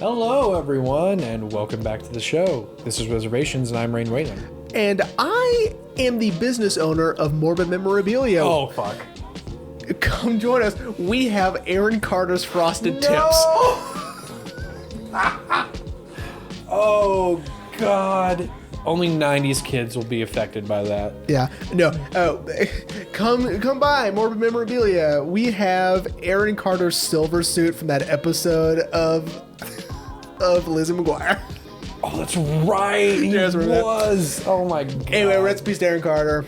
Hello, everyone, and welcome back to the show. This is Reservations, and I'm Rain Whalen. And I am the business owner of Morbid Memorabilia. Oh, fuck. Come join us. We have Aaron Carter's Frosted Tips. Oh, God. Only 90s kids will be affected by that. Yeah, no. Come by Morbid Memorabilia. We have Aaron Carter's silver suit from that episode of Lizzie McGuire. Oh, that's right. He was. Oh, my God. Anyway, rest in peace to Aaron Carter.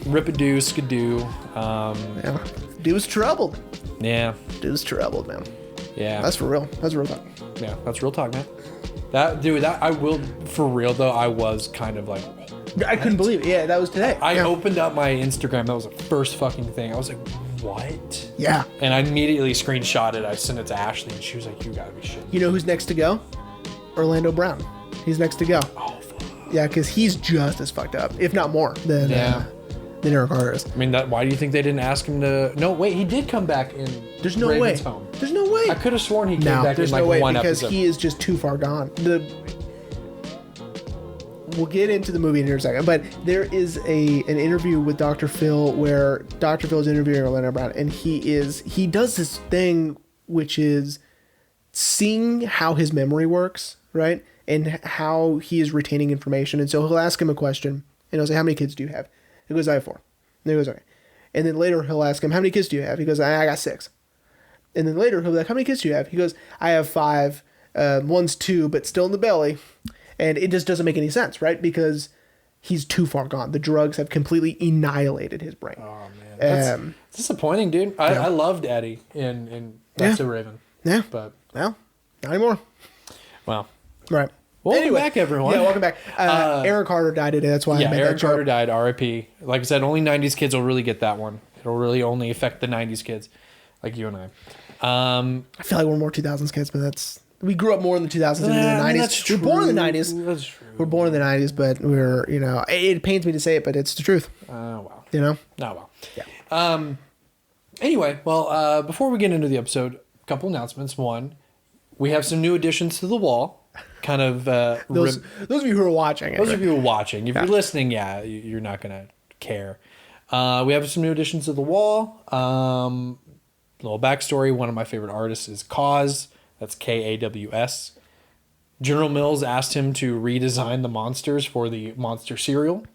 Rip-a-doo, skidoo. Yeah. Dude was troubled. Yeah. Dude was troubled, man. Yeah. That's for real. That's real talk. Yeah, that's real talk, man. I will, for real, though, I was kind of like... I couldn't believe it. Yeah, that was today. I opened up my Instagram. That was the first fucking thing. I was like, what? Yeah. And I immediately screenshot it. I sent it to Ashley, and she was like, you gotta be shitting. You know who's next to go? Orlando Brown. He's next to go. Oh, fuck. Yeah, because he's just as fucked up, if not more, than Aaron Carter is. I mean, why do you think they didn't ask him to... No, wait, he did come back in There's no Raven's way. home. There's no way. I could have sworn he came No, back there's in like no way one because episode. he is just too far gone. We'll get into the movie in a second, but there is an interview with Dr. Phil where Dr. Phil is interviewing Orlando Brown, and he does this thing which is seeing how his memory works, right? And how he is retaining information. And so he'll ask him a question, and he'll say, "How many kids do you have?" He goes, "I have 4." And he goes, "Okay." And then later he'll ask him, "How many kids do you have?" He goes, "I got 6." And then later he'll be like, "How many kids do you have?" He goes, "I have 5. One's 2, but still in the belly." And it just doesn't make any sense, right? Because he's too far gone. The drugs have completely annihilated his brain. Oh, man. That's disappointing, dude. I loved Eddie in Back to Raven. Yeah. But, Well, not anymore. well. Right. Welcome back, everyone. Yeah, welcome back. Aaron Carter died today. That's why I made Aaron that joke. Carter died, R.I.P. Like I said, only 90s kids will really get that one. It'll really only affect the 90s kids, like you and I. I feel like we're more 2000s kids, but we grew up more in the 2000s than in the 90s. That's true. We're born in the 90s. That's true. We're born in the 90s, but we're, it pains me to say it, but it's the truth. Oh, wow. You know? Oh, well. Yeah. Anyway, well, before we get into the episode, a couple announcements. One, we have some new additions to the wall. Kind of... Those of you who are watching it. Those of you who are watching. If you're listening, you're not going to care. We have some new additions to the wall. Little backstory. One of my favorite artists is Kaws. That's Kaws. General Mills asked him to redesign the monsters for the monster cereal.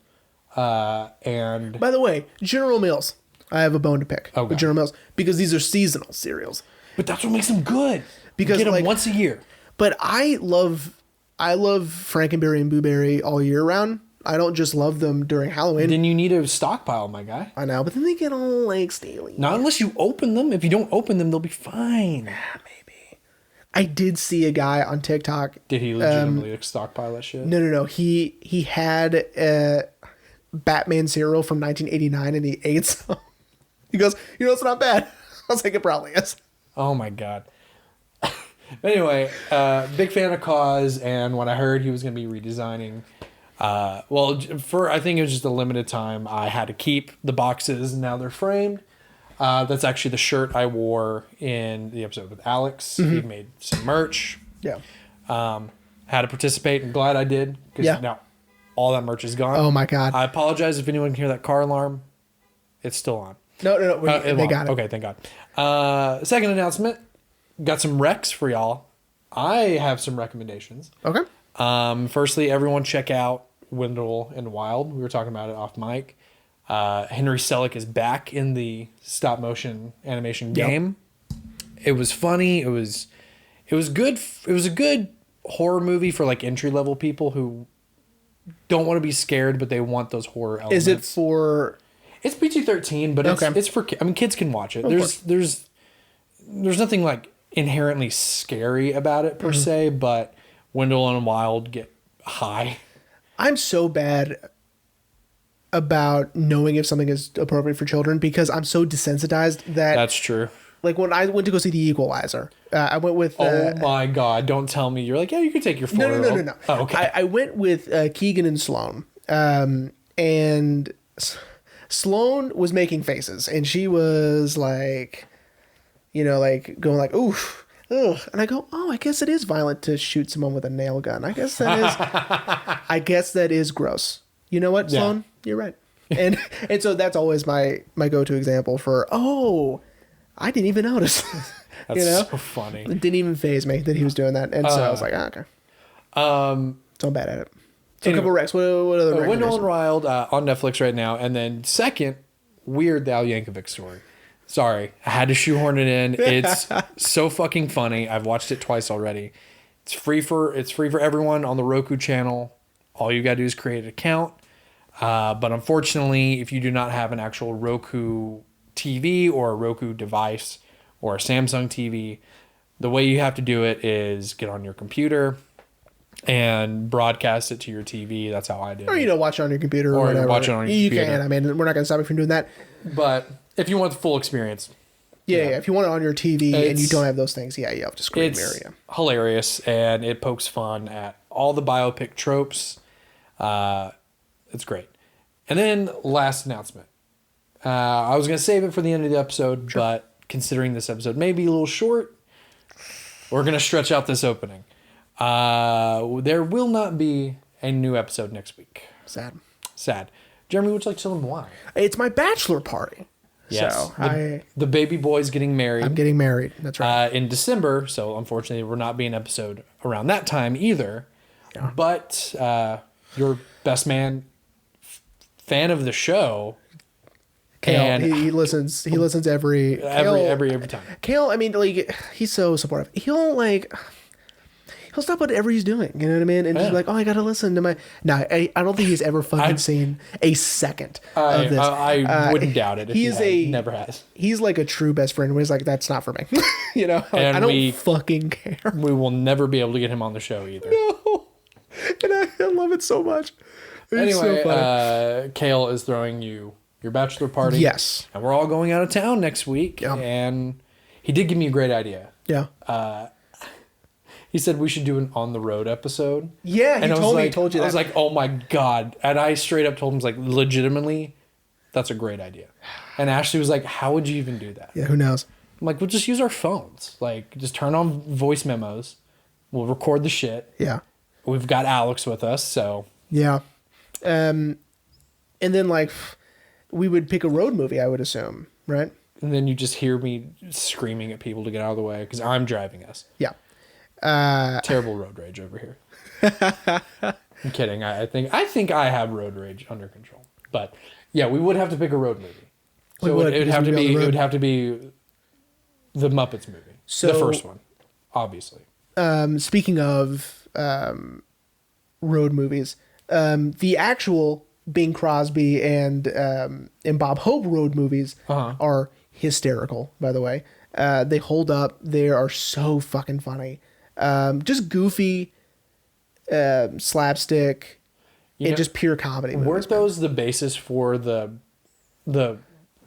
And By the way, General Mills. I have a bone to pick Okay. with General Mills because these are seasonal cereals. but that's what makes them good. Because, you get them like- once a year. But I love Frankenberry and Blueberry all year round. I don't just love them during Halloween. Then you need a stockpile, my guy. I know, but then they get all like steely. Not unless you open them. If you don't open them, they'll be fine. Maybe. I did see a guy on TikTok. Did he legitimately stockpile that shit? No. He had a Batman cereal from 1989 and he ate some. He goes, it's not bad. I was like, it probably is. Oh my god. Anyway, big fan of Kaws, and when I heard he was going to be redesigning, I think it was just a limited time. I had to keep the boxes, and now they're framed. That's actually the shirt I wore in the episode with Alex. He made some merch. Yeah. Had to participate, and glad I did, because Yeah. now all that merch is gone. Oh my God. I apologize if anyone can hear that car alarm. It's still on. No. They It got it. Okay, thank God. Second announcement. Got some recs for y'all. I have some recommendations. Okay. Firstly, everyone check out Wendell and Wild. We were talking about it off mic. Henry Selick is back in the stop motion animation game. It was funny. It was good. It was a good horror movie for like entry level people who don't want to be scared, but they want those horror elements. Is it for... It's PG-13, but it's for... I mean, kids can watch it. There's nothing like inherently scary about it per se, but Wendell and Wild get high. I'm so bad about knowing if something is appropriate for children because I'm so desensitized that... That's true. Like when I went to go see The Equalizer, I went with... Oh my God. Don't tell me. You're like, yeah, you can take your 4-year-old. No. Oh, okay. I went with Keegan and Sloan. And Sloan was making faces and she was like, like going like, oof. ugh. And I go, oh, I guess it is violent to shoot someone with a nail gun. I guess that is, I guess that is gross. You know what, Yeah. Sloan? You're right. And so that's always my go-to example for, oh, I didn't even notice. That's you know? so funny. It didn't even faze me that he was doing that. And so I was like, okay. So I'm bad at it. So Anyway. a couple Rex. What other Wendell recommendations? and Wild on Netflix right now. And then second, Weird the Al Yankovic Story. Sorry, I had to shoehorn it in. It's so fucking funny. I've watched it twice already. It's free for everyone on the Roku channel. All you gotta do is create an account. But unfortunately, if you do not have an actual Roku TV or a Roku device or a Samsung TV, the way you have to do it is get on your computer and broadcast it to your TV. That's how I did Or, it. watch it on your computer or Or whatever. watch it on your you computer. can. I mean, we're not going to stop you from doing that. But if you want the full experience, Yeah. If you want it on your TV and you It's- don't have those things, you have to screen mirror. it's Yeah. hilarious and it pokes fun at all the biopic tropes. It's great. And then last announcement. I was going to save it for the end of the episode, but considering this episode may be a little short, we're going to stretch out this opening. There will not be a new episode next week. Sad. Jeremy, would you like to tell them why? It's my bachelor party. Yes. So The baby boy's getting married. I'm getting married. That's right. In December, so unfortunately, there will not be an episode around that time either. Yeah. But your best man, fan of the show, Kale, and he listens. He listens every time. Kale, I mean, like, he's so supportive. He'll stop whatever he's doing. You know what I mean? And just be like, oh, I gotta listen to my. No, I don't think he's ever fucking seen a second of this. I wouldn't doubt it. If He never has. He's like a true best friend. Where he's like, that's not for me. Like, And I don't we- fucking care. We will never be able to get him on the show either. And I love it so much. It's Anyway, so funny. Kale is throwing you your bachelor party. Yes. And we're all going out of town next week. Yeah. And he did give me a great idea. Yeah. He said we should do an on the road episode. Yeah, he And I was told me. like, He told you I was that. like, oh my God. And I straight up told him, like, legitimately, that's a great idea. And Ashley was like, how would you even do that? Yeah, who knows? I'm like, we'll just use our phones. Like, just turn on voice memos. We'll record the shit. Yeah. We've got Alex with us, so. Yeah. And then, like, we would pick a road movie, I would assume, right? And then you just hear me screaming at people to get out of the way because I'm driving us. Yeah. Terrible road rage over here. I'm kidding. I think I have road rage under control. But yeah, we would have to pick a road movie. So We would, it would because have to we'd be on be the it would road. have to be the Muppets movie. So- the first one, obviously. Speaking of road movies, the actual Bing Crosby and Bob Hope road movies Uh-huh. are hysterical, by the way. They hold up. They are so fucking funny. Just goofy, slapstick, You and know, just pure comedy movies. Weren't those the basis for the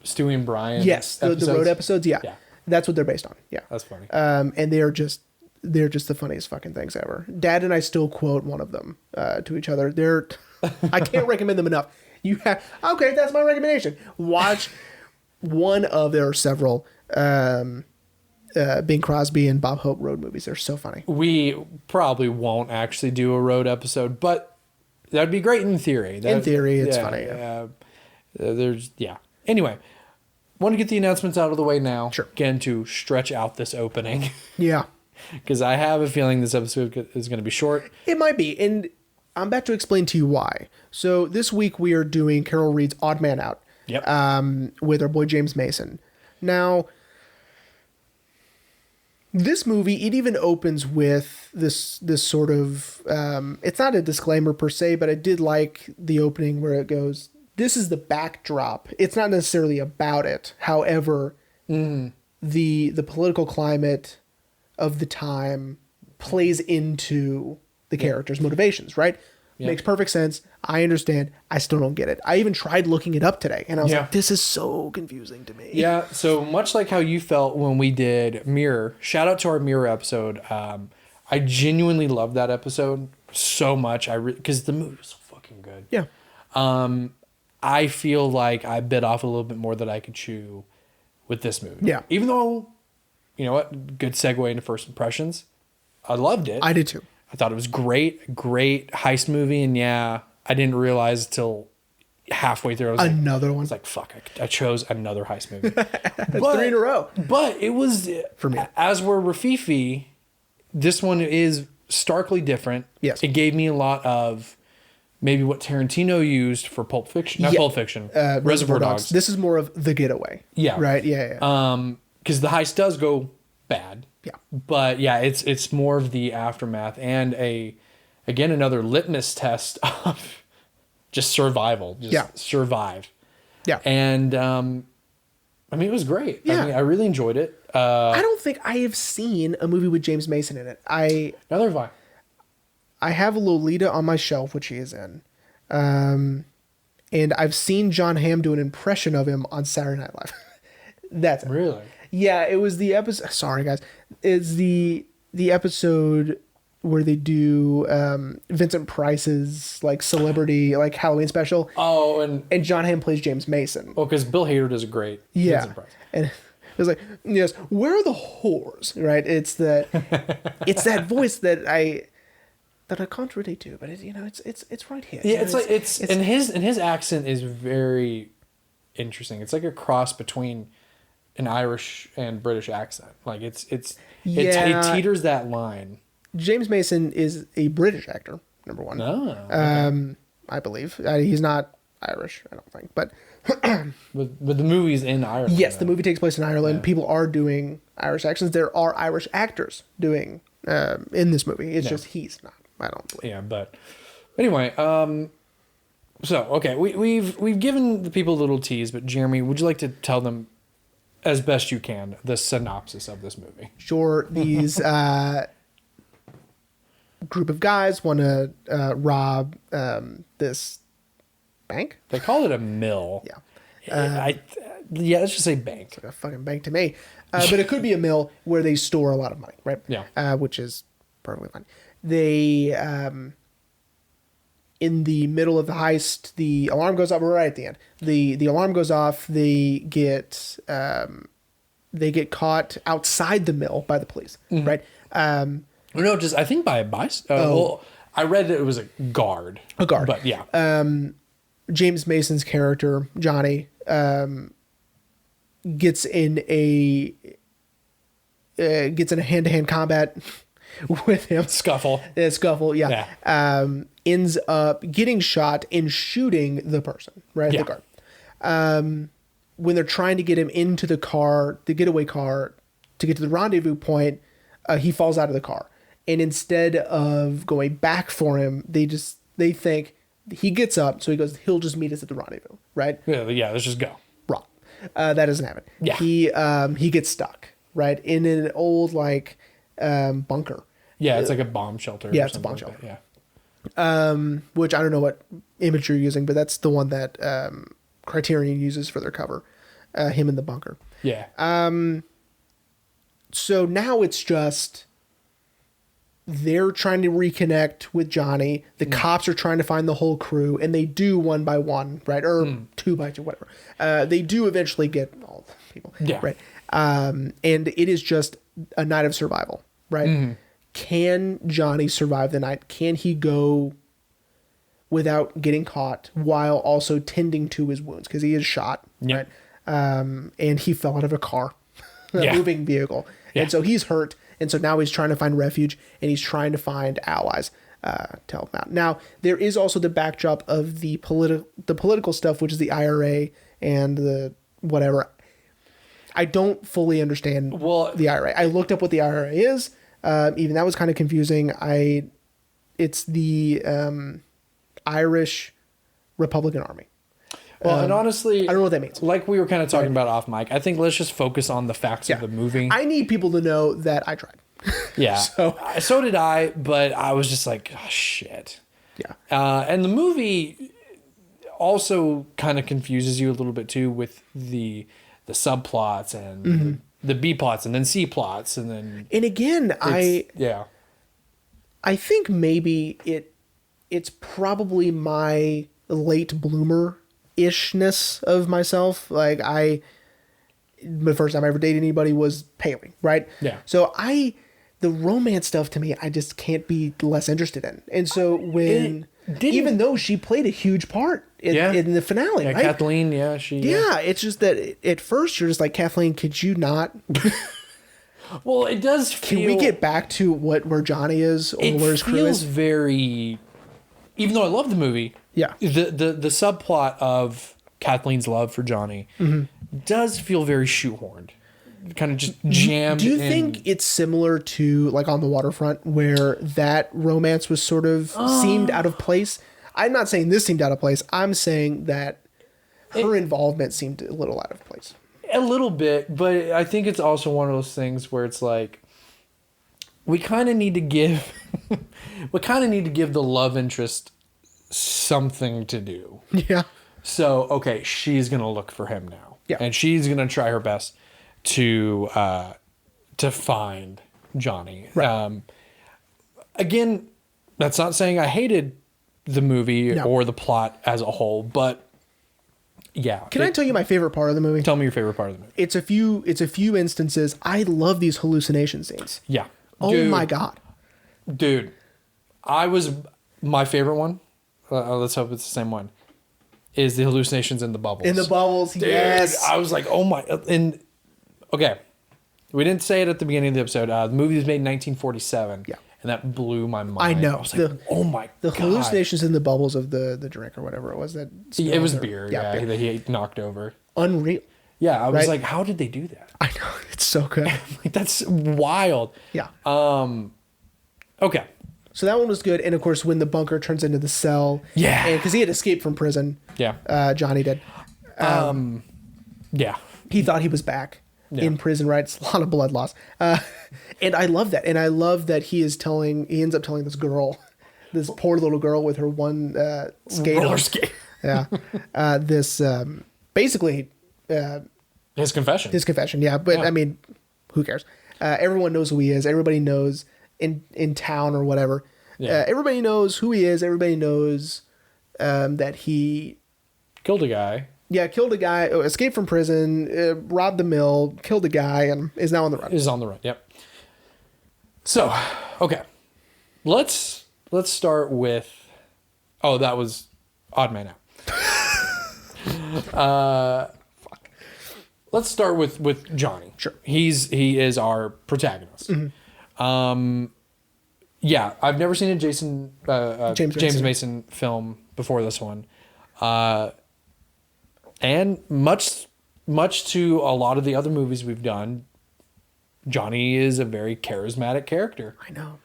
Stewie and Brian? Yes, the road episodes. Yeah. Yeah. That's what they're based on. Yeah. That's funny. And they're just the funniest fucking things ever. Dad and I still quote one of them to each other. I can't recommend them enough. Okay, that's my recommendation. Watch one of there are several Bing Crosby and Bob Hope road movies. They're so funny. We probably won't actually do a road episode, but that'd be great in theory. In theory, it's funny, Anyway, want to get the announcements out of the way now. Sure. Again, to stretch out this opening Yeah, because I have a feeling this episode is going to be short. it might be, and I'm about to explain to you why. So this week we are doing Carol Reed's Odd Man Out. Yep. With our boy James Mason. Now, this movie, it even opens with this sort of, it's not a disclaimer per se, but I did like the opening where it goes, this is the backdrop. It's not necessarily about it. However, the political climate of the time plays into the character's motivations, right? Yeah. Makes perfect sense. I understand. I still don't get it. I even tried looking it up today, and I was Yeah. like, this is so confusing to me. Yeah, so much like how you felt when we did Mirror, shout out to our Mirror episode. I genuinely loved that episode so much. Because the movie was so fucking good. Yeah. I feel like I bit off a little bit more that I could chew with this movie. Yeah. Even though you know what? Good segue into first impressions. I loved it. I did too. I thought it was great heist movie, and yeah, I didn't realize till halfway through I was Another one. like, fuck, I chose another heist movie. Three in a row. But it was, For me. as were Rafifi, this one is starkly different. Yes. It gave me a lot of maybe what Tarantino used for Pulp Fiction. Not Yeah. Pulp Fiction. Reservoir Dogs. This is more of The Getaway. Yeah. Right? Yeah. Because the heist does go bad. Yeah. But yeah, it's more of the aftermath and another litmus test of just survival. Just survive. Yeah. And I mean, it was great. Yeah. I mean, I really enjoyed it. I don't think I have seen a movie with James Mason in it. Another vibe. I have Lolita on my shelf, which he is in. And I've seen John Hamm do an impression of him on Saturday Night Live. That's it. Really? Yeah, it was the episode. Sorry, guys. It's the episode where they do Vincent Price's like celebrity like Halloween special, Oh, and John Hamm plays James Mason. because Bill Hader does a great Vincent Price. And it was like, yes, where are the whores? Right? It's that voice that I can't relate to, but it's right here. Yeah, You know, it's and his accent is very interesting. It's like a cross between an Irish and British accent. Like it teeters that line. James Mason is a British actor, number one. No, I believe he's not Irish. I don't think, but but the movie's in Ireland. yes, though. the movie takes place in Ireland. Yeah. People are doing Irish accents. There are Irish actors doing in this movie. It's just he's not. I don't believe. Yeah, but anyway, so okay, we've given the people a little tease, but Jeremy, would you like to tell them as best you can the synopsis of this movie? Sure, these group of guys want to rob this bank. They call it a mill. Yeah. Let's just say bank. A fucking bank to me. But it could be a mill where they store a lot of money, right? Yeah. Which is perfectly fine. They, in the middle of the heist, the alarm goes off right at the end. The alarm goes off. They get caught outside the mill by the police, right? No, just I think by a well, I read that it was a guard. A guard. But yeah. James Mason's character, Johnny, gets in a hand-to-hand combat with him. Scuffle. Scuffle, yeah. Ends up getting shot and shooting the person, right? Yeah. The guard. When they're trying to get him into the car, the getaway car, to get to the rendezvous point, he falls out of the car. And instead of going back for him, they think he gets up, so he goes, he'll just meet us at the rendezvous, right? Yeah, let's just go. Wrong. That doesn't happen. Yeah. He gets stuck, right? In an old bunker. Yeah, it's like a bomb shelter. Yeah, or it's a something bomb like shelter. that, Yeah. Which I don't know what image you're using, but that's the one that Criterion uses for their cover. Him in the bunker. Yeah. So now it's just they're trying to reconnect with Johnny. The cops are trying to find the whole crew, and they do one by one, right? Or two by two, whatever. They do eventually get all the people, Yeah. right? And it is just a night of survival, right? Can Johnny survive the night? Can he go without getting caught while also tending to his wounds? Because he is shot, Yep. right? And he fell out of a car, a Yeah. moving vehicle. Yeah. And so he's hurt. And so now he's trying to find refuge, and he's trying to find allies to help him out. Now, there is also the backdrop of the political stuff, which is the IRA and the whatever. I don't fully understand the IRA. I looked up what the IRA is. Even that was kind of confusing. It's the Irish Republican Army. Well, and honestly, I don't know what that means. Like we were kind of talking about off mic, I think let's just focus on the facts of the movie. I need people to know that I tried. Yeah. So- So did I, but I was just like, oh, shit. Yeah. And the movie also kind of confuses you a little bit too with the subplots and the B plots and then C plots and then And again, I think maybe it's probably my late bloomer ishness of myself. Like the first time I ever dated anybody was Paley, right? Yeah. So the romance stuff to me, I just can't be less interested in. And so when, even though she played a huge part in the finale, Yeah, right? Kathleen, Yeah, it's just that at first you're just like, Kathleen, could you not? Well, it does feel... Can we get back to where Johnny is or where his crew feels is? very... Even though I love the movie, Yeah. the subplot of Kathleen's love for Johnny does feel very shoehorned. Kind of just jammed Do you in. think it's similar to like On the Waterfront, where that romance was sort of seemed out of place? I'm not saying this seemed out of place. I'm saying that her involvement seemed a little out of place. A little bit, but I think it's also one of those things where it's like we kind of need to give the love interest something to do. Yeah. So, okay, she's going to look for him now. Yeah. And she's going to try her best to find Johnny. Right. Again, that's not saying I hated the movie or the plot as a whole, but yeah. Can I tell you my favorite part of the movie? Tell me your favorite part of the movie. It's a few instances. I love these hallucination scenes. Yeah. Oh my God. Dude, my favorite one, let's hope it's the same one, is the hallucinations in the bubbles. In the bubbles, Dude, yes. I was like, oh my, and okay, we didn't say it at the beginning of the episode. The movie was made in 1947. Yeah. And that blew my mind. I know. I was like, oh my The God. hallucinations in the bubbles of the drink or whatever it was that. It was spilled or- beer, beer. that he knocked over. Unreal. Yeah, I was Right? like, how did they do that? I know. It's so good. Like, that's wild. Yeah. Okay. So that one was good. And of course, when the bunker turns into the cell. Yeah. And because he had escaped from prison. Yeah. Johnny did. Yeah. He thought he was back in prison, right? It's a lot of blood loss. And I love that. And I love that he ends up telling this girl, this poor little girl with her one skate. Roller skate. Yeah. Basically, His confession. his confession. Yeah. But Yeah. I mean, who cares? Everyone knows who he is. Everybody knows in town or whatever. Yeah. Everybody knows who he is. Everybody knows that he Killed a guy. killed a guy, escaped from prison, robbed the mill, killed a guy, and is now on the run. Is on the run. Yep. So, okay. Let's start with... Oh, that was Odd Man Out. Let's start with Johnny. Sure. He is our protagonist. Mm-hmm. Yeah, I've never seen a James Mason. Mason film before this one. And much to a lot of the other movies we've done, Johnny is a very charismatic character. I know.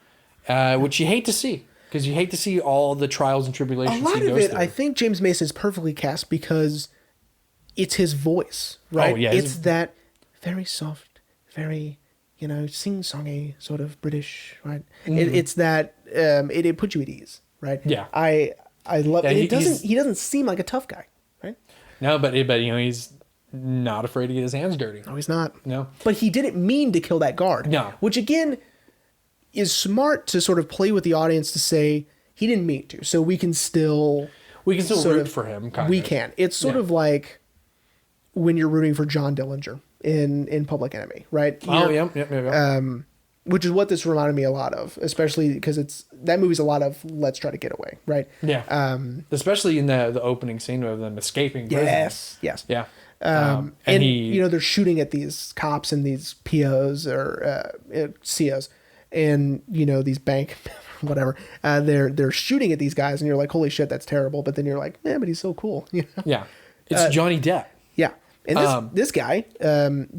Which you hate to see, because you hate to see all the trials and tribulations A lot he of goes it, through. I think James Mason is perfectly cast because it's his voice, right? Oh, yeah, It's that very soft, very, sing-songy sort of British, right? It's that, it puts you at ease, right? Yeah. I love Yeah, it. He doesn't seem like a tough guy, right? No, but he's not afraid to get his hands dirty. No, he's not. No. But he didn't mean to kill that guard. No. Which again is smart to sort of play with the audience to say he didn't mean to. So we can still sort root of- for him. Kind we of. can. It's sort Yeah. of like when you're rooting for John Dillinger in Public Enemy, right? Oh, You're- yeah. Which is what this reminded me a lot of, especially because that movie's a lot of let's try to get away, right? Yeah. Especially in the opening scene of them escaping prison. Yes. Yeah. And they're shooting at these cops and these POs or COs, and these bank, whatever. They're shooting at these guys, and you're like, holy shit, that's terrible. But then you're like, yeah, but he's so cool. Yeah. It's Johnny Depp. Yeah. And this guy,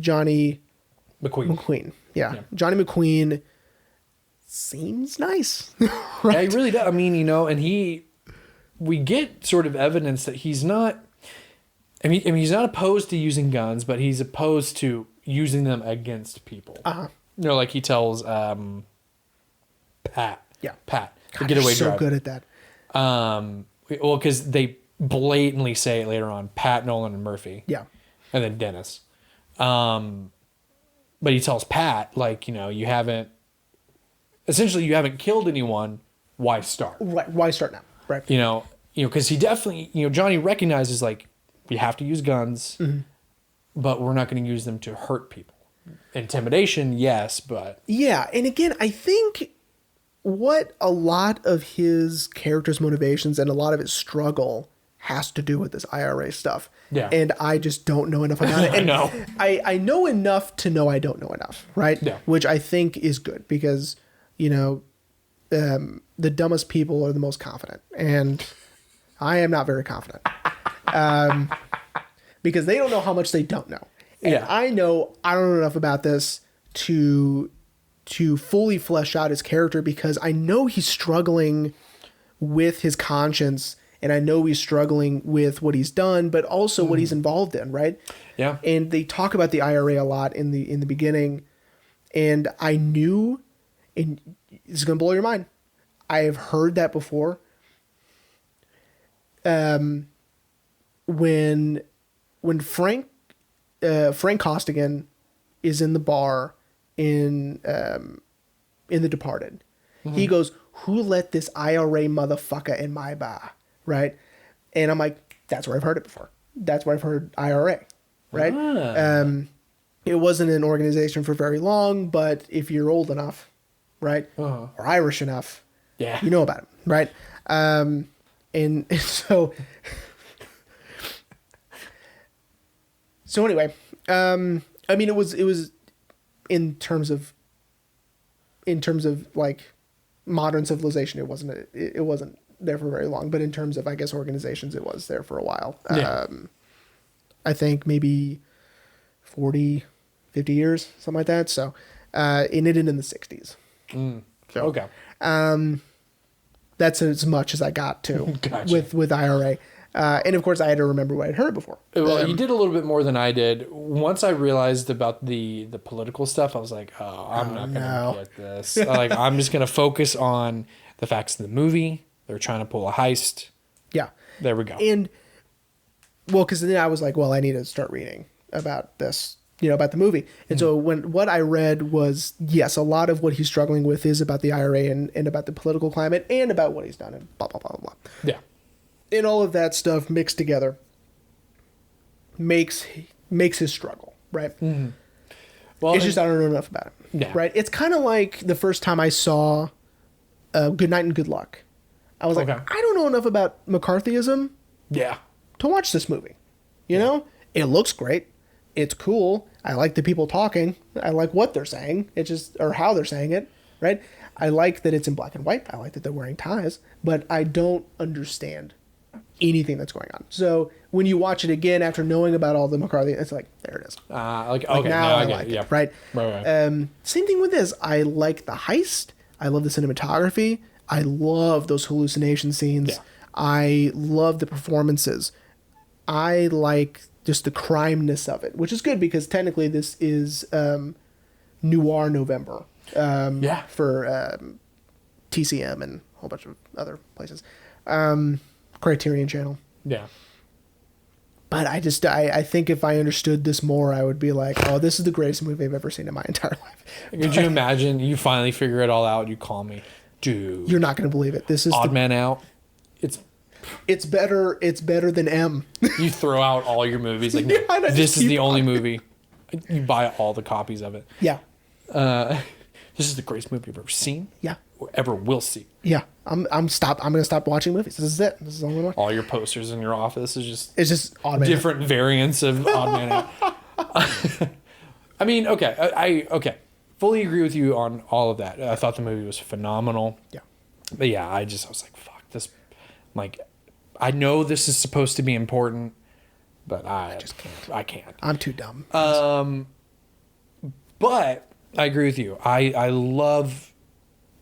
Johnny McQueen. Yeah. Johnny McQueen seems nice. Yeah, he really does. I mean, and we get sort of evidence that he's not, he's not opposed to using guns, but he's opposed to using them against people. Uh-huh. Like he tells Pat. Yeah. Pat, the God, getaway they're so driver. good at that. Well, because they blatantly say it later on, Pat, Nolan, and Murphy. Yeah. And then Dennis. But he tells Pat, you haven't killed anyone. Why start? Right. Why start now? Right. Because he definitely, Johnny recognizes you have to use guns, but we're not going to use them to hurt people. Intimidation, yes, but Yeah, and again, I think what a lot of his character's motivations and a lot of his struggle has to do with this IRA stuff. Yeah. And I just don't know enough about it. And know. I know enough to know I don't know enough, right? Yeah. Which I think is good because, you know, the dumbest people are the most confident. And I am not very confident. Because they don't know how much they don't know. And Yeah. I know I don't know enough about this to fully flesh out his character because I know he's struggling with his conscience and I know he's struggling with what he's done, but also what he's involved in, right? yeah. And they talk about the IRA a lot in the beginning, and I knew, and it's gonna blow your mind. I have heard that before. When Frank Costigan is in the bar in The Departed, he goes, "Who let this IRA motherfucker in my bar?" Right? And I'm like, that's where I've heard it before. That's where I've heard IRA. Right? It wasn't an organization for very long, but if you're old enough, right, or Irish enough, Yeah. you know about it, right? And so anyway, I mean, it was in terms of like modern civilization, it wasn't there for very long, but in terms of, I guess, organizations, it was there for a while. Yeah. I think maybe 40, 50 years, something like that. So, and it ended in the 60s. So, Okay. that's as much as I got to Gotcha. with IRA. And of course I had to remember what I'd heard before. Well, you did a little bit more than I did. Once I realized about the political stuff, I was like, "Oh, I'm not gonna get this. Like, I'm just gonna focus on the facts of the movie. They're trying to pull a heist. Yeah. There we go." And well, because then I was like, well, I need to start reading about this, about the movie. And so what I read was, yes, a lot of what he's struggling with is about the IRA and about the political climate and about what he's done and blah, blah, blah, blah, blah. Yeah. And all of that stuff mixed together makes his struggle, right? Well, It's just I don't know enough about it, Yeah. right? It's kind of like the first time I saw Good Night and Good Luck. I was like, Okay. I don't know enough about McCarthyism yeah. to watch this movie. You know, it looks great. It's cool. I like the people talking. I like what they're saying. Or how they're saying it, right? I like that it's in black and white. I like that they're wearing ties, but I don't understand anything that's going on. So when you watch it again after knowing about all the McCarthy, it's like, there it is. Okay. Now I get like it. Yeah. right? Right. Same thing with this. I like the heist. I love the cinematography. I love those hallucination scenes. Yeah. I love the performances. I like just the crimeness of it, which is good because technically this is Noir November for TCM and a whole bunch of other places. Criterion Channel. Yeah. But I think if I understood this more, I would be like, oh, this is the greatest movie I've ever seen in my entire life. Could you imagine you finally figure it all out? You call me, dude. You're not going to believe it. This is Odd Man Out. It's better than M. You throw out all your movies. Like, no, Yeah, and I this just is keep the only movie. You buy all the copies of it. Yeah. This is the greatest movie I've ever seen. Yeah. Or ever will see. Yeah. I'm going to stop watching movies. This is it. This is all I'm going to watch. All your posters in your office is just It's just Odd Man. different variants of Odd Man Out. I mean, okay. I fully agree with you on all of that. I thought the movie was phenomenal. Yeah. But yeah, I was like, fuck this. Like, I know this is supposed to be important, but I just can't. I can't. I'm too dumb. But I agree with you. I love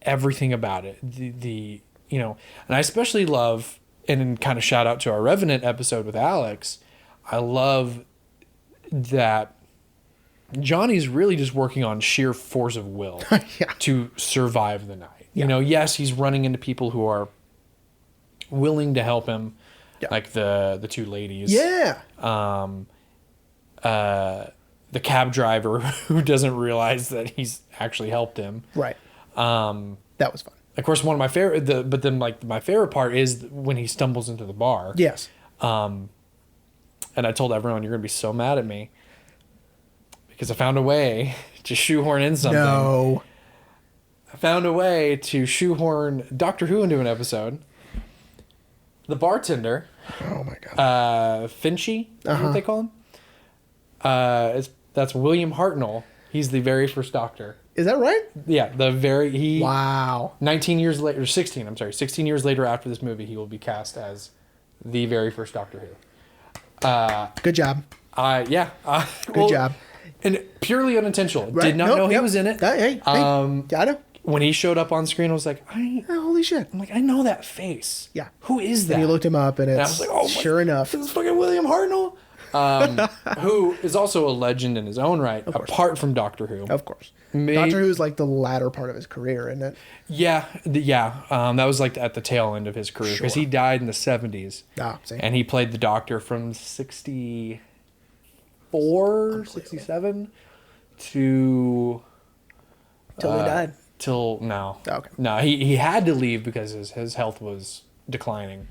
everything about it. The and I especially love, and kind of shout out to our Revenant episode with Alex. I love that Johnny's really just working on sheer force of will Yeah. to survive the night. Yeah. Yes, he's running into people who are willing to help him, like the two ladies. Yeah. The cab driver who doesn't realize that he's actually helped him. Right. That was fun. Of course, one of my favorite, but then like my favorite part is when he stumbles into the bar. Yes. And I told everyone, you're gonna be so mad at me. because I found a way to shoehorn in something. No. I found a way to shoehorn Doctor Who into an episode. The bartender, Oh my god. Finchy, is what they call him. That's William Hartnell. He's the very first Doctor. Is that right? Yeah, Wow. 19 years later, 16, I'm sorry, 16 years later after this movie, he will be cast as the very first Doctor Who. Good job. Yeah. Good job. And purely unintentional. Right? Did not Nope, know he yep. was in it. Hey, got him. When he showed up on screen, I was like, Holy shit. I'm like, I know that face. Yeah. Who is that? And you looked him up, and it's I was like, oh my, sure enough. This is fucking William Hartnell. Who is also a legend in his own right, apart from Doctor Who. Of course. Made- Doctor Who's like the latter part of his career, isn't it? Yeah. That was like at the tail end of his career because Sure. he died in the 70s. Ah, same. And he played the Doctor from 64, 67 to... Till he died. Till now. Oh, okay. No, he had to leave because his health was declining.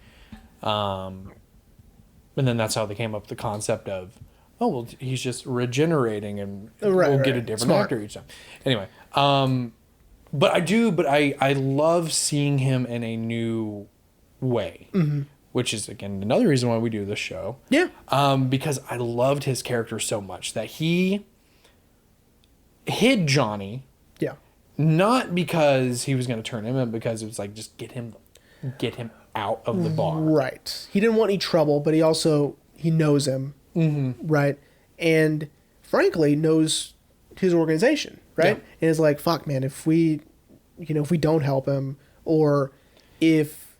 And then that's how they came up with the concept of, oh, well, he's just regenerating and we'll get a different Smart. actor each time. Anyway, but I love seeing him in a new way, which is, again, another reason why we do this show. Yeah. Because I loved his character so much that he hid Johnny. Yeah. Not because he was going to turn him in, because it was like, just get him out of the bar. Right. He didn't want any trouble, but he knows him. Mm-hmm. Right. And frankly, knows his organization. Right. Yeah. And is like, fuck, man, if we don't help him, or if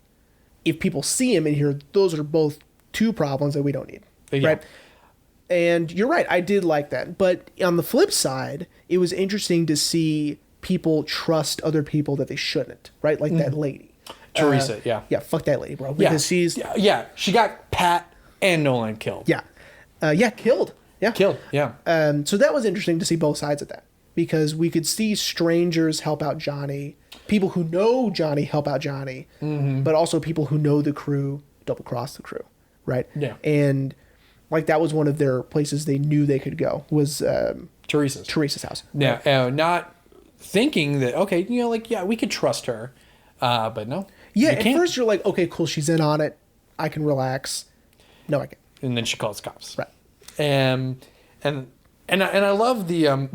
people see him in here, those are both two problems that we don't need. Yeah. Right. And you're right. I did like that. But on the flip side, it was interesting to see people trust other people that they shouldn't. Right. Like that lady. Teresa, yeah. Yeah, fuck that lady, bro. Yeah. Because she's She got Pat and Nolan killed. killed. Yeah. Killed, yeah. So that was interesting to see both sides of that, because we could see strangers help out Johnny, people who know Johnny help out Johnny, but also people who know the crew double cross the crew, right? Yeah. And like that was one of their places they knew they could go, was Teresa's house. Yeah, not thinking that, okay, we could trust her, but no. Yeah, you at can't. first you're like, okay, cool, she's in on it. I can relax. No, I can't. And then she calls cops. Right. And I love the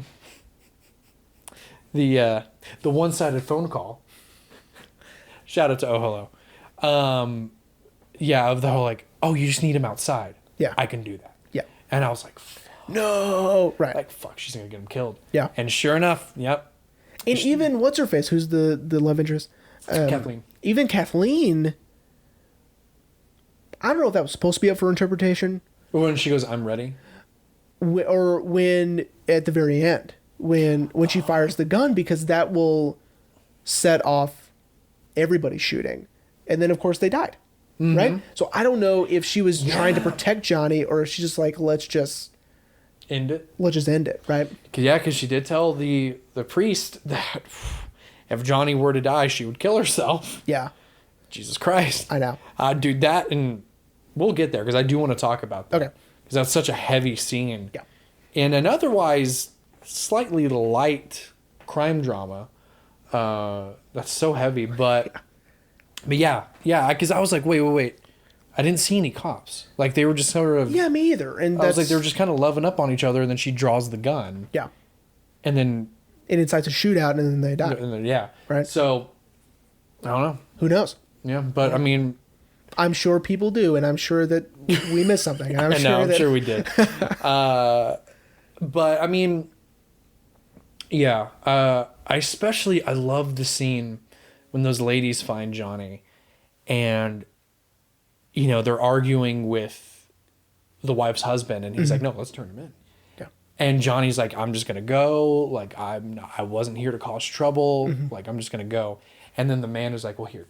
one-sided phone call. Shout out to Oh Hello. Of the whole like, oh, you just need him outside. Yeah. I can do that. Yeah. And I was like, No, right. like fuck, she's gonna get him killed. Yeah. And sure enough, yep. And even what's her face, who's the love interest? Kathleen. Even Kathleen, I don't know if that was supposed to be up for interpretation, When she goes, I'm ready. or when at the very end, when she fires the gun, because that will set off everybody shooting, and then of course they died, right? So I don't know if she was trying to protect Johnny, or if she's just like, let's just End it. end it, right? Because she did tell the priest that if Johnny were to die, she would kill herself. Yeah, Jesus Christ. I know. Dude, that, and we'll get there because I do want to talk about that. Okay. Because that's such a heavy scene. Yeah. In an otherwise slightly light crime drama, that's so heavy. But yeah, because I was like, wait. I didn't see any cops. Like, they were just sort of... Yeah, me either. And I was like, they were just kind of loving up on each other, and then she draws the gun. yeah, And then... and incites a shootout, and then they die. And then, yeah. Right. So, I don't know. Who knows? Yeah, but I mean... I'm sure people do, and I'm sure that we missed something. And I'm sure we did. But I mean, yeah. I love the scene when those ladies find Johnny, and they're arguing with the wife's husband, and he's like, "No, let's turn him in." Yeah. And Johnny's like, "I'm just gonna go. Like, I wasn't here to cause trouble. Like, I'm just gonna go." And then the man is like, "Well, here,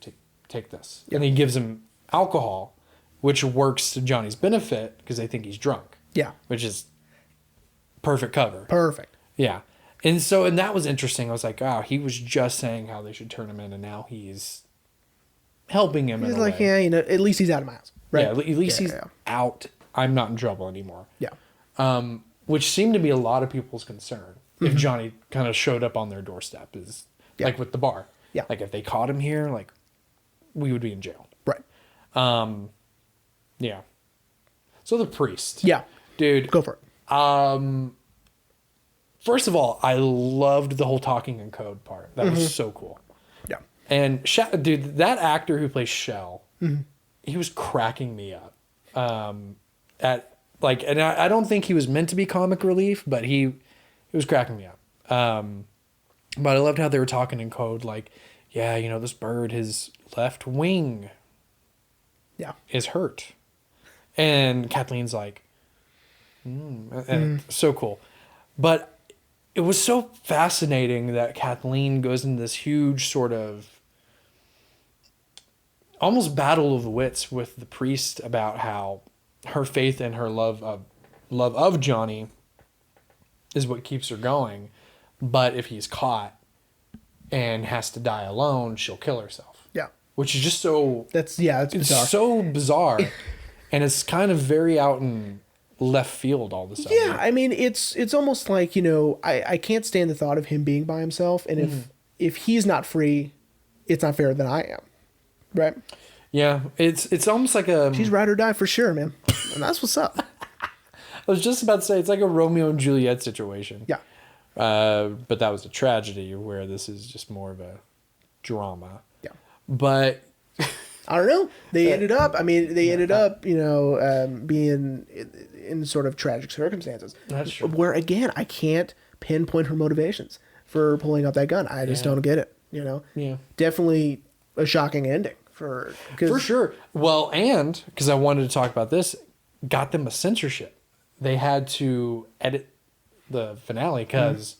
take this," and he gives him alcohol, which works to Johnny's benefit because they think he's drunk. Yeah. Which is perfect cover. Perfect. Yeah. And that was interesting. I was like, he was just saying how they should turn him in, and now he's helping him. He's in a like, way. yeah, at least he's out of my house. Right. Yeah, at least he's Yeah. out. I'm not in trouble anymore. Yeah. One which seemed to be a lot of people's concern. If Johnny kind of showed up on their doorstep, is Yeah. like with the bar. Yeah. Like if they caught him here, like we would be in jail. Right. Yeah. So the priest. Yeah. Dude. Go for it. First of all, I loved the whole talking in code part. That was so cool. Yeah. And dude, that actor who plays Shell, he was cracking me up. And I don't think he was meant to be comic relief, but he was cracking me up. But I loved how they were talking in code, like, yeah, you know, this bird, his left wing Yeah. is hurt, and Kathleen's like, and so cool. But it was so fascinating that Kathleen goes into this huge sort of almost battle of the wits with the priest about how her faith and her love of Johnny is what keeps her going. But if he's caught and has to die alone, she'll kill herself. Yeah. Which is just so It's bizarre. so bizarre. And it's kind of very out in left field all of a sudden. Yeah, I mean, it's almost like, you know, I can't stand the thought of him being by himself, and if he's not free, it's not fair that I am, right? Yeah, it's almost like a... She's ride or die for sure, man, and that's what's up. I was just about to say, it's like a Romeo and Juliet situation. Yeah, But that was a tragedy, where this is just more of a drama. yeah. But... I don't know. They ended up. I mean, they ended up, you know, being in sort of tragic circumstances. That's true. Where again, I can't pinpoint her motivations for pulling out that gun. I just don't get it. You know. Yeah. Definitely a shocking ending for sure. Well, and because I wanted to talk about this, got them a censorship. They had to edit the finale because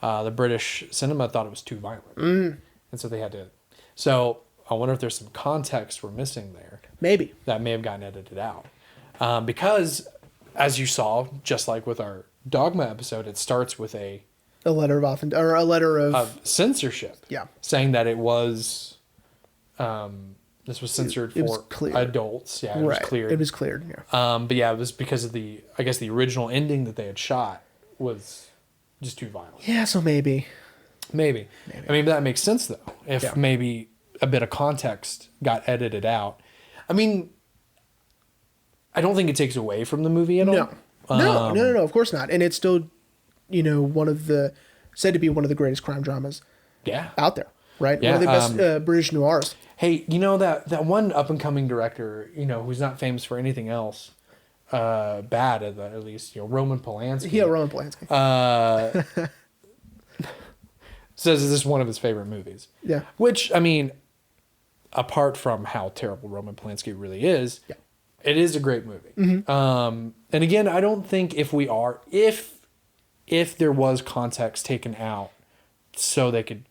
the British cinema thought it was too violent, and so they had to. So I wonder if there's some context we're missing there Maybe. that may have gotten edited out, because as you saw, just like with our Dogma episode, it starts with a letter of censorship. Yeah. Saying that it was, this was censored it was for clear. adults. Yeah, it was cleared. It was cleared. Yeah. But yeah, it was because of the original ending that they had shot was just too violent. Yeah. So maybe. Maybe. I mean, that makes sense though. If Yeah. maybe a bit of context got edited out. I mean, I don't think it takes away from the movie at all. No. Of course not. And it's still, you know, said to be one of the greatest crime dramas Yeah. out there. Right. Yeah, One of the best British noirs. Hey, you know that one up and coming director, you know, who's not famous for anything else, bad at least, you know, Roman Polanski. Yeah, Roman Polanski. Says this is one of his favorite movies. Yeah. Which, I mean, apart from how terrible Roman Polanski really is, Yeah. it is a great movie. And again, I don't think if there was context taken out so they could...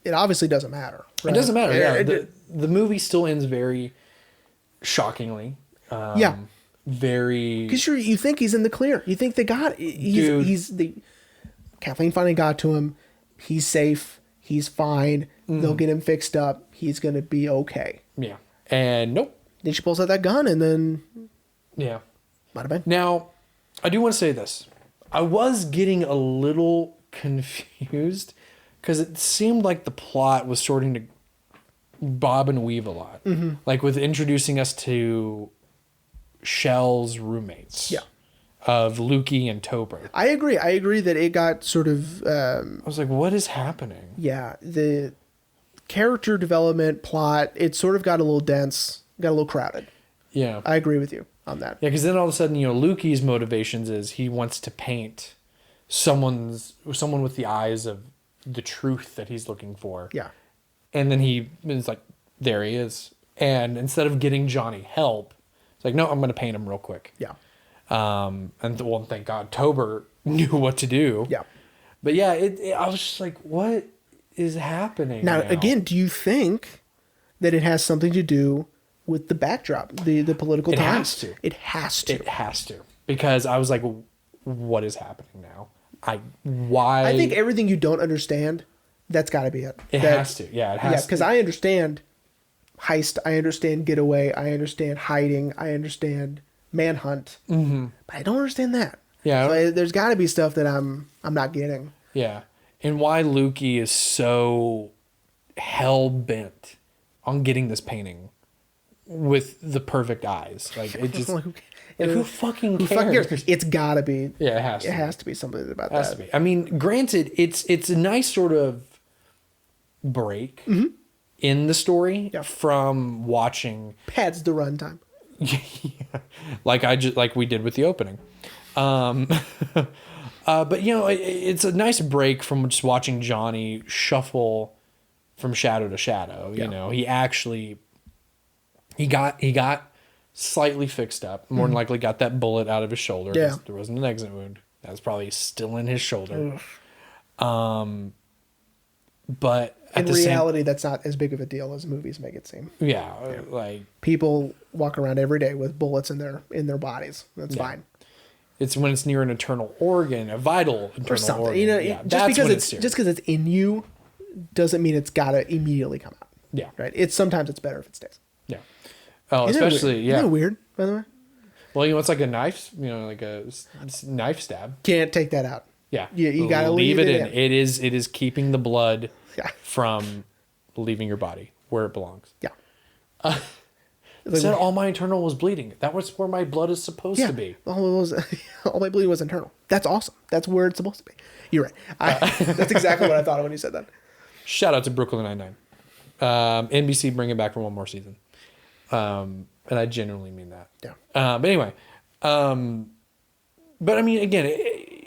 It obviously doesn't matter. Right? It doesn't matter, yeah. It- The movie still ends very shockingly. Yeah. Very... Because you think he's in the clear. You think they got Dude. Kathleen finally got to him. He's safe. He's fine. They'll get him fixed up. He's gonna be okay. Yeah. And nope. Then she pulls out that gun, and then Yeah. might have been. Now, I do want to say this. I was getting a little confused because it seemed like the plot was starting to bob and weave a lot. Like with introducing us to Shell's roommates. Yeah. Of Lukey and Tober. I agree. I agree that it got sort of I was like, what is happening? yeah, the character development plot, it sort of got a little dense, got a little crowded. Yeah. I agree with you on that. Yeah, because then all of a sudden, you know, Lukey's motivations is he wants to paint someone with the eyes of the truth that he's looking for. Yeah. And then he is like, there he is. And instead of getting Johnny help, it's like, no, I'm going to paint him real quick. Yeah. And well, thank God Tober knew what to do. Yeah. But yeah, I was just like, what is happening Now, again, do you think that it has something to do with the backdrop, the political It times? has to. It has to. It has to. Because I was like, what is happening now? Why? I think everything you don't understand, that's got to be it. It has to. Yeah, it has Yeah, to. because I understand heist, I understand getaway, I understand hiding, I understand manhunt, but I don't understand that. Yeah. So there's got to be stuff that I'm not getting. Yeah. And why Lukey is so hell bent on getting this painting with the perfect eyes. Like it just Like, who fucking who cares? fucking cares? It's got to be. Yeah, it has to. It has to be something about It has that. to be. I mean, granted, it's a nice sort of break in the story Yeah. from watching Pads the runtime. like we did with the opening. But you know, it's a nice break from just watching Johnny shuffle from shadow to shadow. You Yeah. know, he actually he got slightly fixed up. More than likely got that bullet out of his shoulder. Yeah. There wasn't an exit wound. That was probably still in his shoulder. But at In the reality, that's not as big of a deal as movies make it seem. same, yeah, like People walk around every day with bullets in their bodies. That's fine. it's when it's near an internal organ, a vital internal Or something. organ. You know, Yeah, just that's because when it's serious. just because it's in you doesn't mean it's got to immediately come out. Yeah. Right. It's sometimes it's better if it stays. Yeah. Oh, Isn't that especially weird? yeah. Isn't that weird, by the way? Well, you know, it's like a knife. You know, like a knife stab. Can't take that out. Yeah. You gotta leave it it in. in. It is keeping the blood Yeah. from leaving your body where it belongs. Yeah. It said all my internal was bleeding. That was where my blood is supposed to be. All my bleeding was internal. That's awesome. That's where it's supposed to be. You're right. That's exactly what I thought of when you said that. Shout out to Brooklyn Nine-Nine. NBC bring it back for one more season. And I genuinely mean that. Yeah. But anyway, but I mean, again,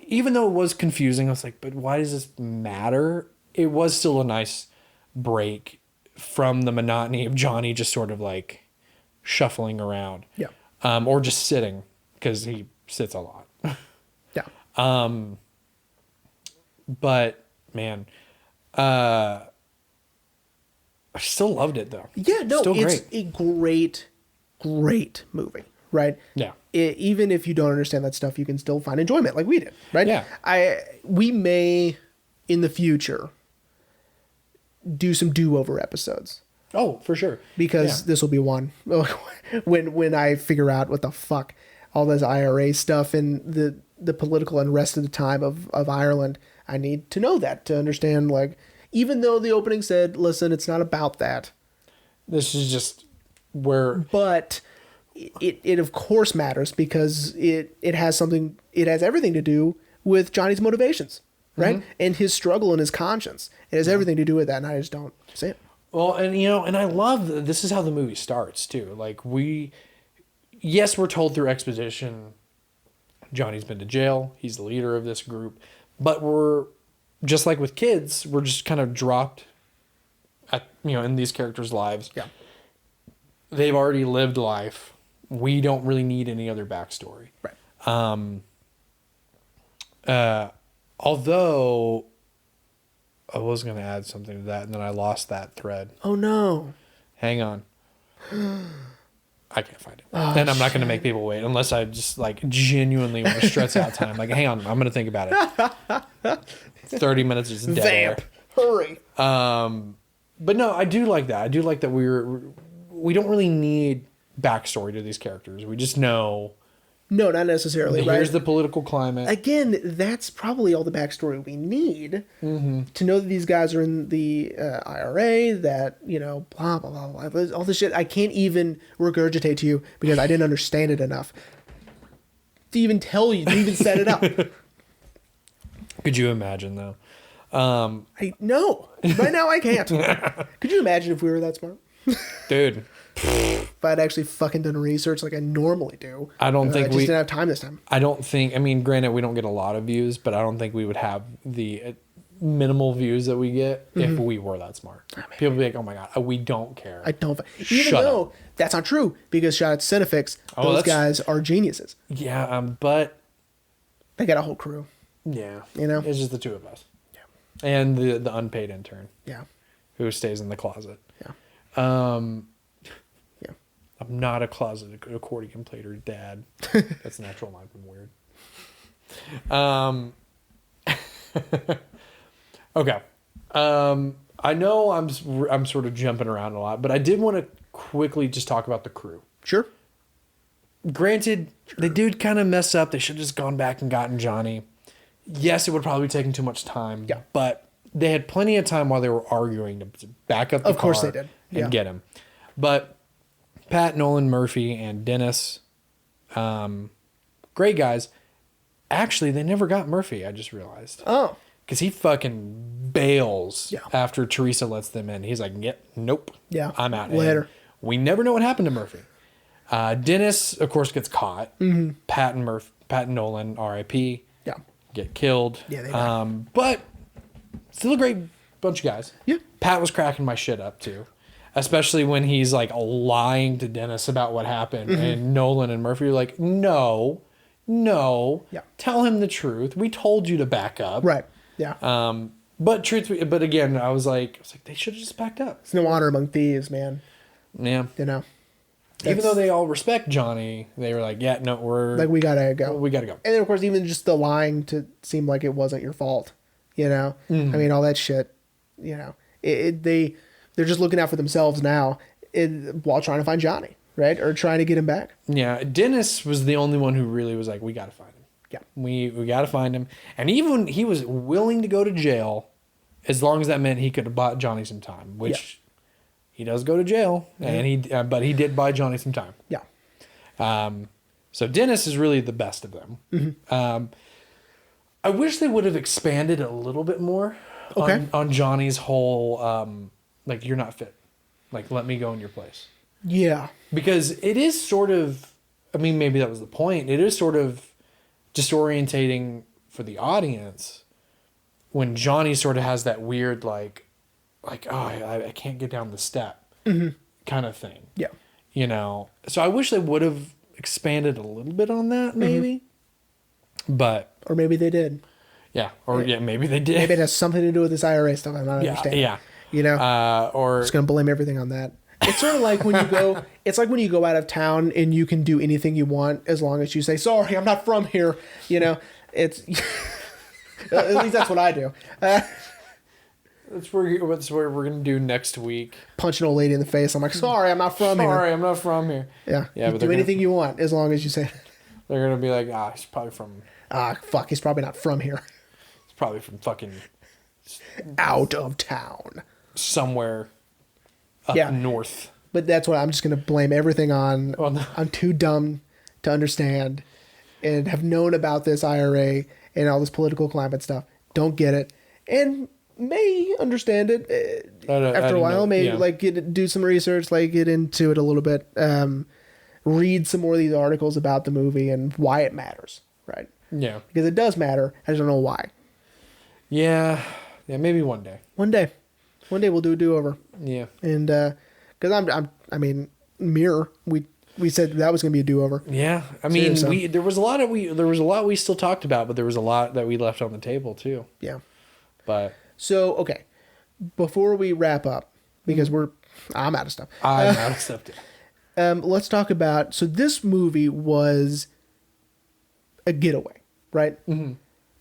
even though it was confusing, I was like, but why does this matter? It was still a nice break from the monotony of Johnny just sort of like shuffling around. Yeah. Or just sitting, because he sits a lot. Yeah. But man, I still loved it though. Yeah, no, Still it's great. a great movie, right? Yeah. Even if you don't understand that stuff, you can still find enjoyment like we did, right? Yeah. We may in the future do some do-over episodes Oh, for sure. because Yeah. this will be one when I figure out what the fuck all this IRA stuff and the political unrest of the time of Ireland. I need to know that to understand, like, even though the opening said, listen, it's not about that. This is just where But it of course matters because it has everything to do with Johnny's motivations, right? And his struggle and his conscience. It has everything to do with that, and I just don't see it. well, and you know, and I love that this is how the movie starts too. Like yes, we're told through exposition Johnny's been to jail, he's the leader of this group, but we're just like with kids, we're just kind of dropped at in these characters' lives. Yeah. They've already lived life. We don't really need any other backstory. Right. Although I was going to add something to that and then I lost that thread. Oh no. Hang on. I can't find it. And I'm not going to make people wait unless I just like genuinely want to stress out time. Like, hang on, I'm going to think about it. 30 minutes is dead air. Vamp. Hurry. But no, I do like that. I do like that we don't really need backstory to these characters. We just know No, not necessarily, right? here's the political climate. Again, that's probably all the backstory we need to know that these guys are in the IRA, that, blah, blah, blah, blah, all this shit I can't even regurgitate to you because I didn't understand it enough to even tell you, to even set it up. Could you imagine though? No, right now I can't. Could you imagine if we were that smart? Dude, If I'd actually fucking done research like I normally do. I don't think I just didn't have time this time. I don't think, I mean, granted, we don't get a lot of views, but I don't think we would have the minimal views that we get if we were that smart. People would be like, oh my God, we don't care. I don't. Even Shut though up. that's not true, because shout out to Cinefix, Oh, those that's- guys are geniuses. Yeah, but They got a whole crew. yeah, It's just the two of us. Yeah. And the unpaid intern Yeah. who stays in the closet. Yeah. Yeah. I'm not a closet accordion player, Dad. That's natural. Might be weird. Okay. I know I'm sort of jumping around a lot, but I did want to quickly just talk about the crew. Sure. granted, they did kind of mess up. They should have just gone back and gotten Johnny. Yes, it would probably be taking too much time. Yeah. But they had plenty of time while they were arguing to back up the car. Of course they did. And Yeah. get him. But Pat, Nolan, Murphy, and Dennis, great guys. Actually, they never got Murphy, I just realized. Oh. Because he fucking bails Yeah. after Teresa lets them in. He's like, nope. Yeah. I'm out. Later. And we never know what happened to Murphy. Dennis, of course, gets caught. Mm-hmm. Pat and Nolan, R.I.P. Yeah. get killed. Yeah, they die. But still a great bunch of guys. Yeah. Pat was cracking my shit up too. Especially when he's like lying to Dennis about what happened. Mm-hmm. And Nolan and Murphy are like, no. Yeah. Tell him the truth. We told you to back up. Right. Yeah. But again, I was like, they should have just backed up. It's no honor among thieves, man. Yeah. You know. Even though they all respect Johnny, they were like, yeah, no, we gotta go. we gotta go. And then of course even just the lying to seem like it wasn't your fault. You know? Mm-hmm. I mean all that shit, you know. They're just looking out for themselves now while trying to find Johnny, right? Or trying to get him back. Yeah. Dennis was the only one who really was like, we gotta find him. Yeah. We gotta find him. And even he was willing to go to jail as long as that meant he could have bought Johnny some time, which he does go to jail, and but he did buy Johnny some time. Yeah. So Dennis is really the best of them. Mm-hmm. I wish they would have expanded a little bit more on Johnny's whole, like, you're not fit. Like, let me go in your place. Yeah. Because it is sort of, I mean, maybe that was the point. It is sort of disorientating for the audience when Johnny sort of has that weird, like oh, I can't get down the step kind of thing. Yeah. You know? So I wish they would have expanded a little bit on that, maybe. But Or maybe they did. yeah, or maybe they did. Maybe it has something to do with this IRA stuff. I'm not understanding. Yeah. You know? Or Just gonna blame everything on that. It's sort of like when you go. It's like when you go out of town and you can do anything you want as long as you say, "Sorry, I'm not from here." You know, it's at least that's what I do. that's what we're gonna do next week. Punch an old lady in the face. I'm like, "Sorry, I'm not from here." Sorry, I'm not from here. Yeah, Yeah, you but do they're anything you want as long as you say, They're gonna be like, he's probably from fuck, he's probably not from here." fucking Out of town. somewhere up Yeah. north. But that's what I'm just gonna blame everything on. Oh, no. I'm too dumb to understand and have known about this IRA and all this political climate stuff. Don't get it, and may understand it I after a didn't while. know. Maybe Yeah. do some research, get into it a little bit. Read some more of these articles about the movie and why it matters, right? Yeah. Because it does matter. I just don't know why. Yeah. Yeah. Maybe one day. One day we'll do a do-over. Yeah. And because I mean, Mirror, we said that was going to be a do-over. Yeah. I mean, Seriously. there was a lot we still talked about, but there was a lot that we left on the table too. Yeah. But So, okay, before we wrap up, because I'm out of stuff. I'm out of stuff too. Let's talk about, so this movie was a getaway, right? Mm-hmm.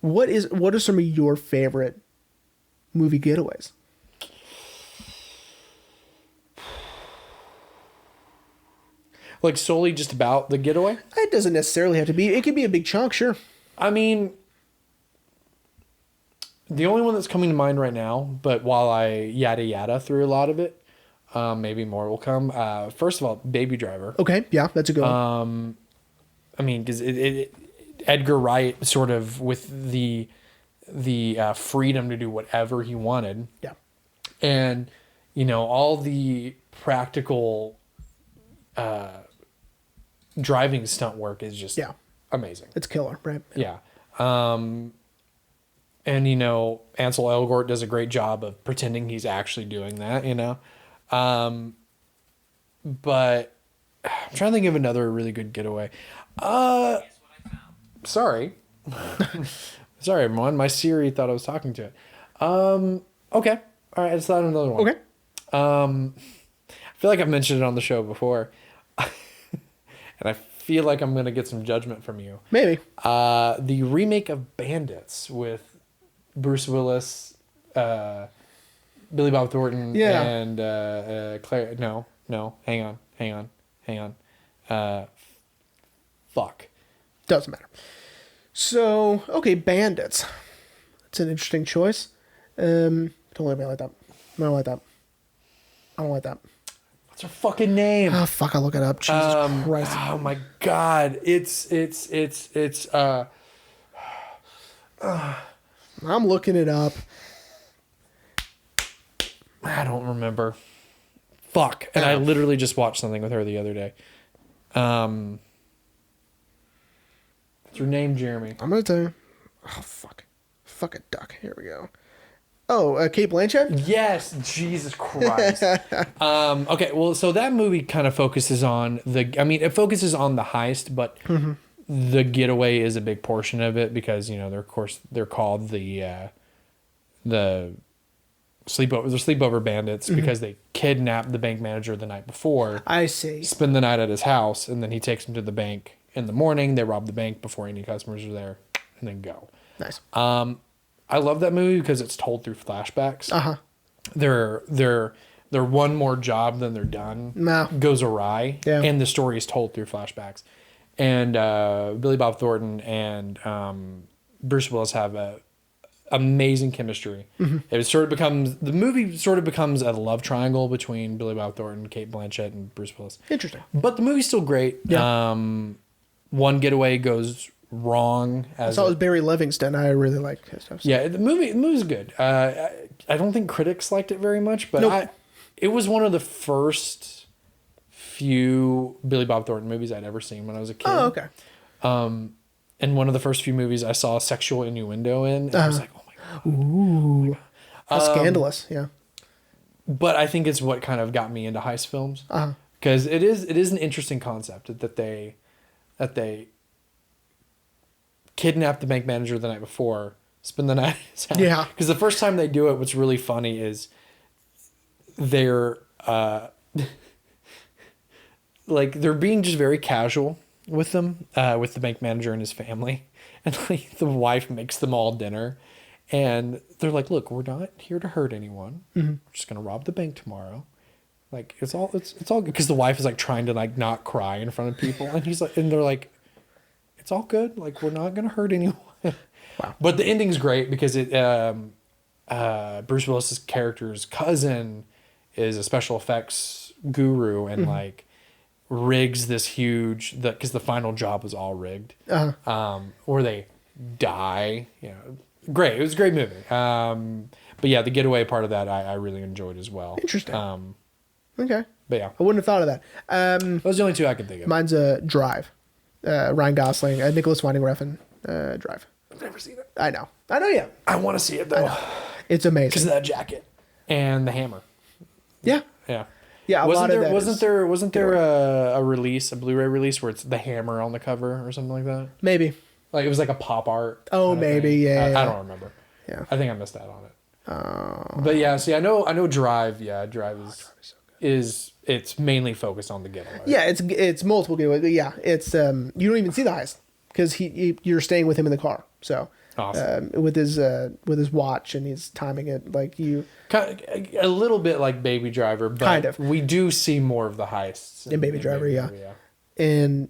What are some of your favorite movie getaways? Like solely just about the getaway? It doesn't necessarily have to be. It could be a big chunk, sure. I mean, the only one that's coming to mind right now, but while I yada through a lot of it, maybe more will come. First of all, Baby Driver. Okay, yeah, that's a good one. I mean, because Edgar Wright sort of with the freedom to do whatever he wanted, Yeah. and all the practical driving stunt work is just amazing. It's killer, right? Yeah. And Ansel Elgort does a great job of pretending he's actually doing that, but I'm trying to think of another really good getaway. Sorry. Sorry, everyone. My Siri thought I was talking to it. Okay. All right. Let's thought of another one. Okay. I feel like I've mentioned it on the show before. And I feel like I'm going to get some judgment from you. Maybe. The remake of Bandits with Bruce Willis, Billy Bob Thornton, Yeah. and Claire. No, hang on. fuck. Doesn't matter. So, okay, Bandits. It's an interesting choice. Don't let me like that. I don't like that. I don't like that. What's her fucking name? Oh, fuck, I'll look it up. Jesus Christ. Oh my god. I'm looking it up. I don't remember. Fuck. And I literally just watched something with her the other day. What's her name, Jeremy? I'm going to tell you. Oh, fuck. Fuck a duck. Here we go. Oh, Kate Blanchett? Yes, Jesus Christ. Okay, well, so that movie kind of focuses on it focuses on the heist, but the getaway is a big portion of it because, they're called the sleepover bandits because they kidnapped the bank manager the night before. I see. Spend the night at his house, and then he takes them to the bank in the morning. They rob the bank before any customers are there, and then go. Nice. I love that movie because it's told through flashbacks. Uh-huh. They're one more job than they're done. No. Goes awry. Yeah. And the story is told through flashbacks. And Billy Bob Thornton and Bruce Willis have a amazing chemistry. Mm-hmm. The movie sort of becomes a love triangle between Billy Bob Thornton, Kate Blanchett, and Bruce Willis. Interesting. But the movie's still great. Yeah. One getaway goes wrong. I saw it was Barry Livingston. I really like his stuff. Yeah, the movie's good. I don't think critics liked it very much, but Nope. it was one of the first few Billy Bob Thornton movies I'd ever seen when I was a kid. Oh, okay. And one of the first few movies I saw sexual innuendo in. And I was like, oh my God. Ooh. That's scandalous. Yeah. But I think it's what kind of got me into heist films. Because it is an interesting concept that they kidnap the bank manager the night before, spend the night at his house. Yeah. Because the first time they do it, what's really funny is they're they're being just very casual with them, with the bank manager and his family. And like the wife makes them all dinner. And they're like, look, we're not here to hurt anyone. We're just gonna rob the bank tomorrow. Like it's all good. Because the wife is like trying to like not cry in front of people. And they're like, it's all good. Like, we're not going to hurt anyone. Wow. But the ending's great because Bruce Willis's character's cousin is a special effects guru and like rigs this huge, because the final job was all rigged. Or they die. Great. It was a great movie. But yeah, the getaway part of that I really enjoyed as well. Interesting. Okay. But yeah. I wouldn't have thought of that. Those are the only two I could think of. Mine's a Drive. Ryan Gosling, Nicholas Winding Refn, Drive. I've never seen it. I know, yeah. I want to see it though. It's Because of amazing. that jacket and the hammer. Yeah. Yeah. Yeah, Wasn't there a release, a Blu-ray release where it's the hammer on the cover or something like that? Maybe. Like it was like a pop art. Oh, kind of maybe, thing. yeah. I don't remember. Yeah. I think I missed that on it. But yeah, see, I know Drive. Yeah, Drive is it's mainly focused on the getaway. Yeah, it's multiple getaways, but yeah, it's you don't even see the heist because you're staying with him in the car. So Awesome. with his watch and he's timing it like you. A little bit like Baby Driver, but Kind of. we do see more of the heists In Baby Driver, yeah. And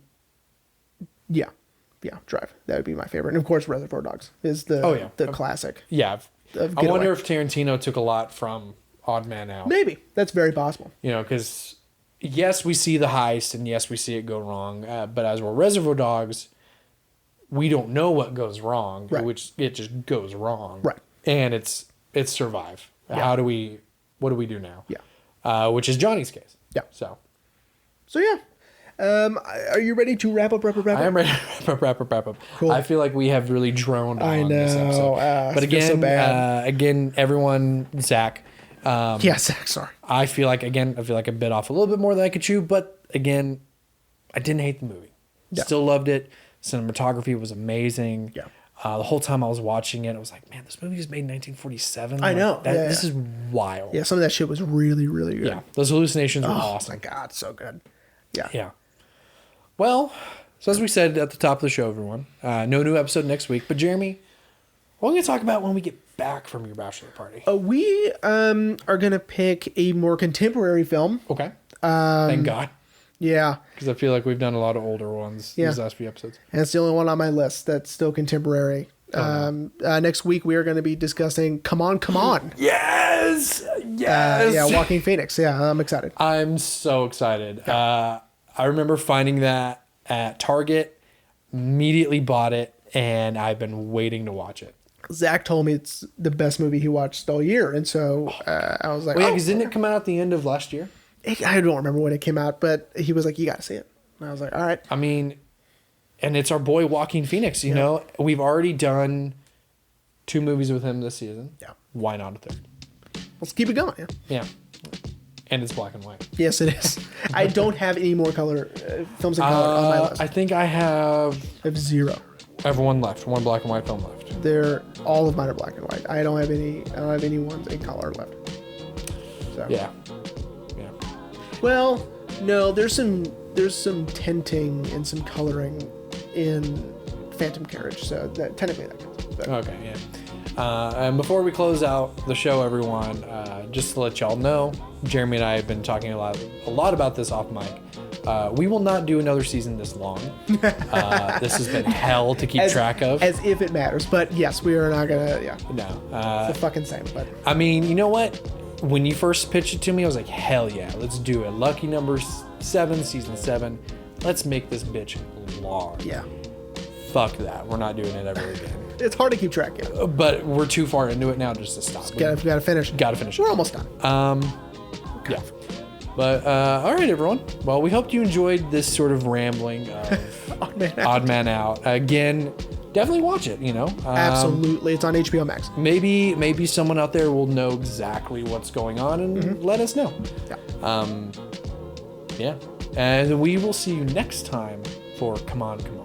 yeah, Drive. That would be my favorite, and of course, Reservoir Dogs is the classic. Yeah. I Getaway. wonder if Tarantino took a lot from Odd Man Out. Maybe that's very possible. Because yes, we see the heist and yes, we see it go wrong. But as we're Reservoir Dogs, we don't know what goes wrong, Right. which it just goes wrong. Right. And it's survive. Yeah. What do we do now? Yeah. Which is Johnny's case. Yeah. So yeah. Are you ready to wrap up? I am ready to wrap up. Cool. I feel like we have really droned on I this know. episode. But I feel so bad. again, everyone, Zach, Zach, sorry. I feel like I bit off a little bit more than I could chew, but again, I didn't hate the movie. Yeah. Still loved it. Cinematography was amazing. Yeah. The whole time I was watching it, I was like, man, this movie was made in 1947. I know. Yeah, This is wild. Yeah, some of that shit was really, really good. Yeah. Those hallucinations were Oh awesome. my god, so good. Yeah. Yeah. Well, so as we said at the top of the show, everyone, no new episode next week. But Jeremy, what are we going to talk about when we get back from your bachelor party? We are gonna pick a more contemporary film. Okay. Thank God. Yeah. Because I feel like we've done a lot of older ones Yeah. these last few episodes. And it's the only one on my list that's still contemporary. Next week we are going to be discussing Come On, Come On. Yes! Yes! Yeah, Walking Phoenix. Yeah, I'm excited. I'm so excited. I remember finding that at Target, immediately bought it, and I've been waiting to watch it. Zach told me it's the best movie he watched all year, and so I was like, Well, yeah, because didn't it come out at the end of last year? I don't remember when it came out, but he was like, you got to see it. And I was like, all right. I mean, and it's our boy Joaquin Phoenix, you know? We've already done 2 movies with him this season. Yeah. Why not a third? Let's keep it going. Yeah. Yeah. And it's black and white. Yes, it is. I don't have any more color films in color on my list. I think I have zero. one left. One black and white film left. All of mine are black and white. I don't have any ones in color left. So. Yeah. Yeah. Well, no, there's some tinting and some coloring in Phantom Carriage, so that technically that counts. But. Okay, yeah. And before we close out the show, everyone, just to let y'all know, Jeremy and I have been talking a lot about this off mic. We will not do another season this long. This has been hell to keep track of. As if it matters. But yes, we are not gonna. Yeah. No. It's the fucking same. But I mean, you know what? When you first pitched it to me, I was like, hell yeah, let's do it. Lucky number 7, season 7. Let's make this bitch long. yeah, Fuck that. We're not doing it ever again. it's hard to keep track. Yeah. But we're too far into it now just to stop. Gotta finish. Gotta finish it. We're almost done. Yeah. But all right, everyone. Well, we hope you enjoyed this sort of rambling of Odd Man Out. Again, definitely watch it. You know, Absolutely, it's on HBO Max. maybe someone out there will know exactly what's going on and let us know. Yeah. Yeah, and we will see you next time for Come On, Come On.